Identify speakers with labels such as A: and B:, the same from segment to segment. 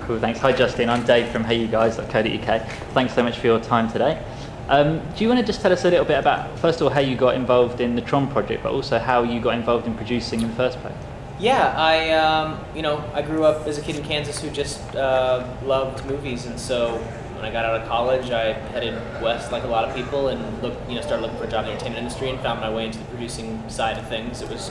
A: Cool, thanks. Hi Justin, I'm Dave from HeyUGuys.co.uk. Thanks so much for your time today. Do you want to just tell us a little bit about, first of all, how you got involved in the Tron project, but also how you got involved in producing in the first place?
B: Yeah, I grew up as a kid in Kansas who just loved movies, and so when I got out of college, I headed west like a lot of people and started looking for a job in the entertainment industry and found my way into the producing side of things. It was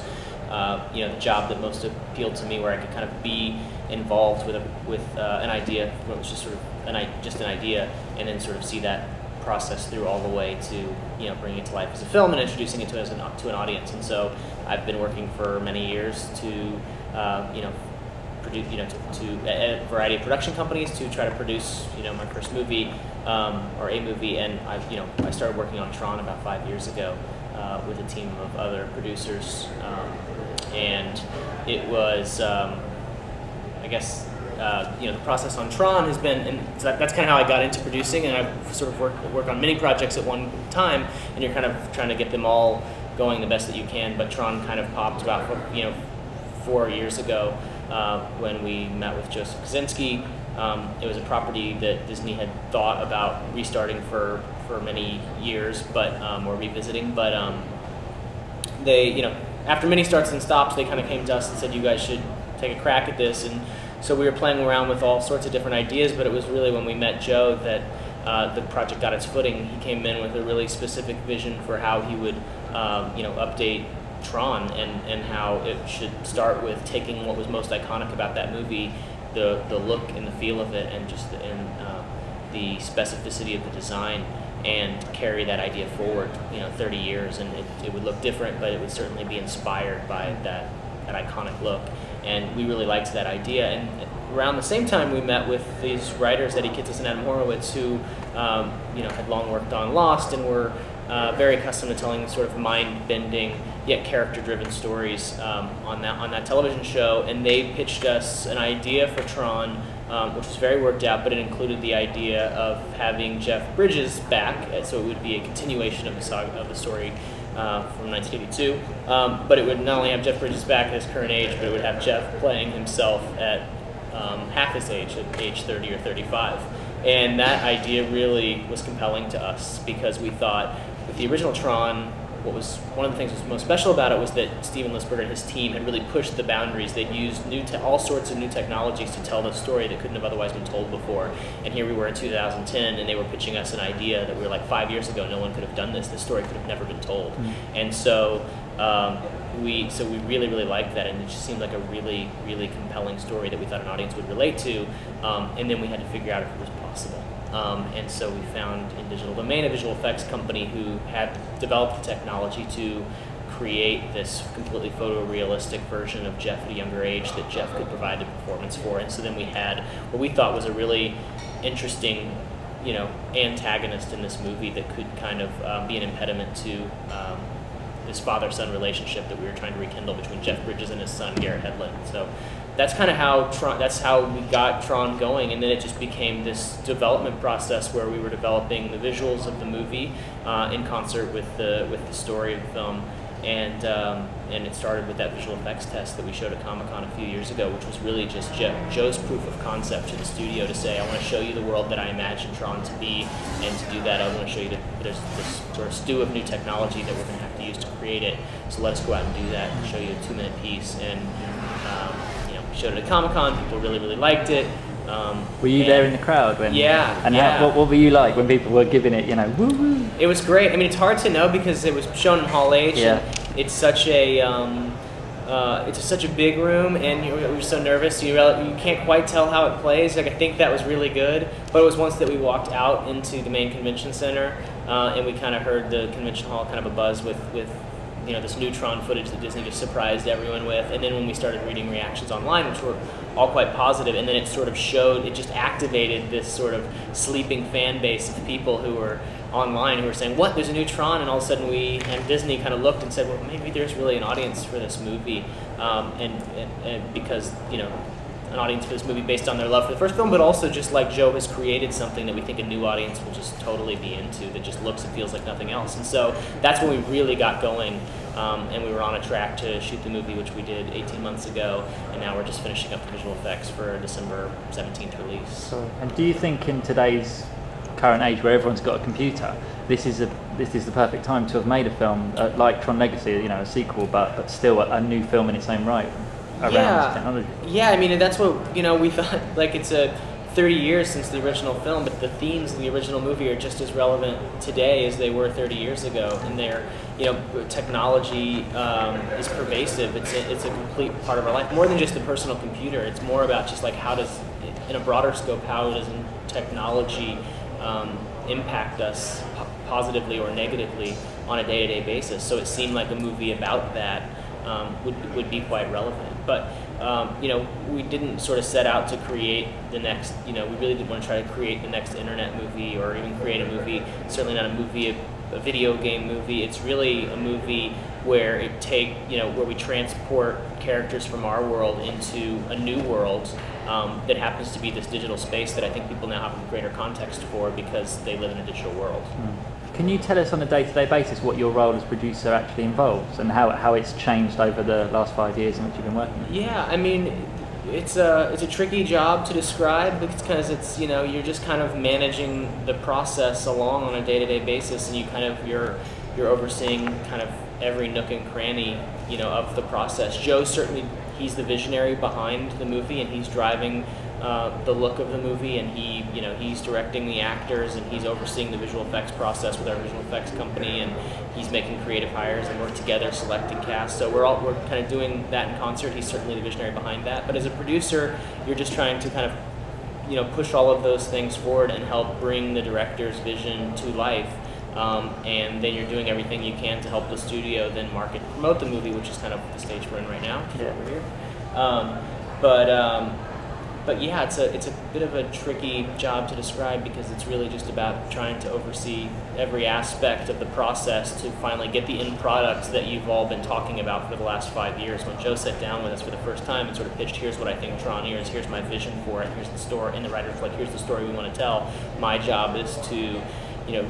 B: the job that most appealed to me, where I could kind of be involved with an idea, it was just sort of an idea, and then sort of see that process through all the way to bringing it to life as a film and introducing it to an audience. And so I've been working for many years to produce to a variety of production companies to try to produce my first movie or a movie, and I started working on Tron about 5 years ago with a team of other producers, and it was the process on Tron has been, and that's kind of how I got into producing, and I've sort of worked on many projects at one time, and you're kind of trying to get them all going the best that you can. But Tron kind of popped about 4 years ago when we met with Joseph Kosinski. It was a property that Disney had thought about restarting for many years, but or revisiting. But they, after many starts and stops, they kind of came to us and said, "You guys should take a crack at this." And so we were playing around with all sorts of different ideas, but it was really when we met Joe that the project got its footing. He came in with a really specific vision for how he would, update Tron, and how it should start with taking what was most iconic about that movie, the look and the feel of it, and just the specificity of the design, and carry that idea forward 30 years, and it would look different, but it would certainly be inspired by that iconic look. And we really liked that idea. And around the same time, we met with these writers, Eddie Kitsis and Adam Horowitz, who had long worked on Lost and were very accustomed to telling sort of mind-bending yet character-driven stories on that television show. And they pitched us an idea for Tron, which was very worked out, but it included the idea of having Jeff Bridges back, so it would be a continuation of the story from 1982, but it would not only have Jeff Bridges back at his current age, but it would have Jeff playing himself at half his age, at age 30 or 35. And that idea really was compelling to us, because we thought with the original Tron, one of the things that was most special about it was that Steven Lisberger and his team had really pushed the boundaries. They'd used all sorts of new technologies to tell the story that couldn't have otherwise been told before. And here we were in 2010, and they were pitching us an idea that we were like, 5 years ago, no one could have done this. This story could have never been told. And so we really, really liked that, and it just seemed like a really, really compelling story that we thought an audience would relate to. And then we had to figure out if it was possible. And so we found in Digital Domain, a visual effects company who had developed the technology to create this completely photorealistic version of Jeff at a younger age that Jeff could provide the performance for. And so then we had what we thought was a really interesting, antagonist in this movie that could kind of be an impediment to this father-son relationship that we were trying to rekindle between Jeff Bridges and his son, Garrett Hedlund. So that's kind of how we got Tron going, and then it just became this development process where we were developing the visuals of the movie in concert with the story of the film, and it started with that visual effects test that we showed at Comic-Con a few years ago, which was really just Joe's proof of concept to the studio to say, I want to show you the world that I imagine Tron to be, and to do that I want to show you that there's this sort of stew of new technology that we're going to have to use to create it, so let us go out and do that and show you a 2-minute piece. And showed it at Comic-Con. People really, really liked it.
A: Were you there in the crowd when?
B: Yeah.
A: And
B: yeah.
A: What were you like when people were giving it, woo woo?
B: It was great. I mean, it's hard to know because it was shown in Hall H.
A: Yeah.
B: And it's such a big room, and we were so nervous. You can't quite tell how it plays. Like, I think that was really good, but it was once that we walked out into the main convention center, and we kind of heard the convention hall kind of a buzz with this new Tron footage that Disney just surprised everyone with. And then when we started reading reactions online, which were all quite positive, and then it sort of it just activated this sort of sleeping fan base of people who were online who were saying, what, there's a new Tron? And all of a sudden and Disney kind of looked and said, well, maybe there's really an audience for this movie. And because, an audience for this movie based on their love for the first film, but also just like Joe has created something that we think a new audience will just totally be into, that just looks and feels like nothing else. And so that's when we really got going and we were on a track to shoot the movie, which we did 18 months ago, and now we're just finishing up the visual effects for a December 17th release.
A: Cool. And do you think in today's current age, where everyone's got a computer, this is the perfect time to have made a film like Tron Legacy, you know, a sequel, but still a new film in its own right around this technology?
B: Yeah, I mean, that's what, you know, we thought, like, it's 30 years since the original film, but the themes of the original movie are just as relevant today as they were 30 years ago, and they're, you know, technology is pervasive. It's a complete part of our life, more than just the personal computer. It's more about just like how does, in a broader scope, how does technology impact us positively or negatively on a day-to-day basis. So it seemed like a movie about that would be quite relevant. But you know, we didn't sort of set out to create the next, you know, we really didn't want to try to create the next internet movie or even create a movie, certainly not a video game movie. It's really a movie where where we transport characters from our world into a new world that happens to be this digital space that I think people now have a greater context for because they live in a digital world.
A: Can you tell us on a day-to-day basis what your role as producer actually involves and how it's changed over the last 5 years in which you've been working?
B: Yeah, I mean, it's a tricky job to describe because it's, you know, you're just kind of managing the process along on a day-to-day basis, and you're overseeing kind of every nook and cranny, you know, of the process. Joe, certainly, he's the visionary behind the movie, and he's driving the look of the movie, and he's directing the actors, and he's overseeing the visual effects process with our visual effects company, and he's making creative hires, and we're together selecting cast. So we're kind of doing that in concert. He's certainly the visionary behind that. But as a producer, you're just trying to kind of, you know, push all of those things forward and help bring the director's vision to life. And then you're doing everything you can to help the studio then market and promote the movie, which is kind of the stage we're in right now, which is over here. But yeah, it's a bit of a tricky job to describe because it's really just about trying to oversee every aspect of the process to finally get the end product that you've all been talking about for the last 5 years. When Joe sat down with us for the first time and sort of pitched, here's what I think Tron is, here's my vision for it, here's the story, and the writer's like, here's the story we want to tell. My job is to, you know,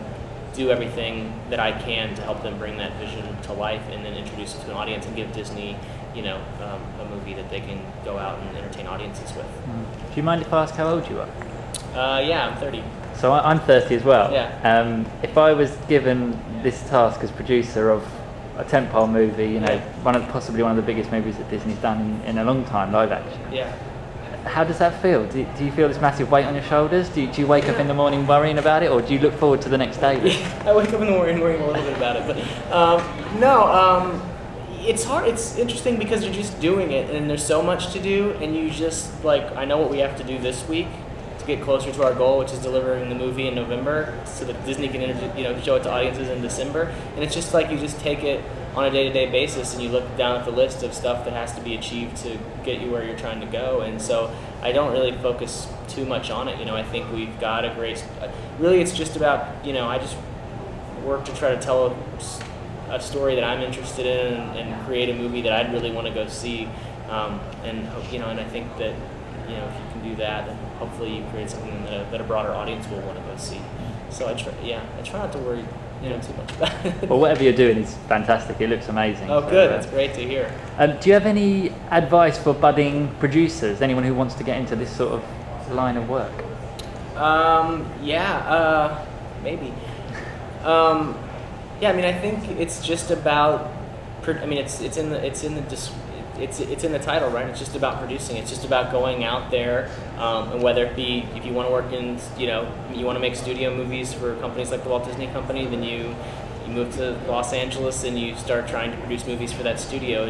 B: do everything that I can to help them bring that vision to life and then introduce it to an audience and give Disney, you know, a movie that they can go out and entertain audiences with.
A: Do you mind if I ask how old you are?
B: Yeah, I'm 30.
A: So I'm 30 as well.
B: Yeah.
A: If I was given this task as producer of a tentpole movie, you know, possibly one of the biggest movies that Disney's done in a long time, live action.
B: Yeah.
A: How does that feel? Do you feel this massive weight on your shoulders? Do you wake up in the morning worrying about it, or do you look forward to the next day?
B: I wake up in the morning worrying a little bit about it, but no. It's hard. It's interesting because you're just doing it, and there's so much to do, and you just, like, I know what we have to do this week to get closer to our goal, which is delivering the movie in November, so that Disney can, show it to audiences in December. And it's just like you just take it on a day-to-day basis, and you look down at the list of stuff that has to be achieved to get you where you're trying to go. And so I don't really focus too much on it. You know, I think we've got a great. Really, it's just about, you know, I just work to try to tell a story that I'm interested in and create a movie that I'd really want to go see, and I think that, you know, if you can do that, then hopefully you create something that a broader audience will want to go see. So I try not to worry, you know, too much about it.
A: Well, whatever you're doing is fantastic. It looks amazing.
B: Oh, good. That's great to hear.
A: Do you have any advice for budding producers? Anyone who wants to get into this sort of line of work?
B: Maybe. Yeah, I mean, I think it's just about. I mean, it's in the title, right? It's just about producing. It's just about going out there, and whether it be if you want to work in, you know, you want to make studio movies for companies like the Walt Disney Company, then you move to Los Angeles and you start trying to produce movies for that studio.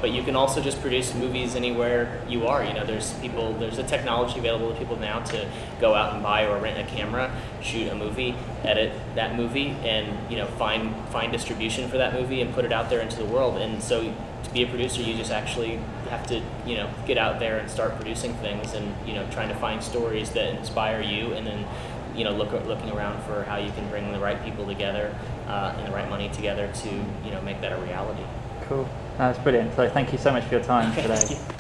B: But you can also just produce movies anywhere you are. You know, there's a technology available to people now to go out and buy or rent a camera, shoot a movie, edit that movie, and, you know, find distribution for that movie and put it out there into the world. And so to be a producer, you just actually have to, you know, get out there and start producing things and, you know, trying to find stories that inspire you, and then, you know, looking around for how you can bring the right people together and the right money together to, you know, make that a reality.
A: Cool. That's brilliant. So thank you so much for your time today.
B: Thank you.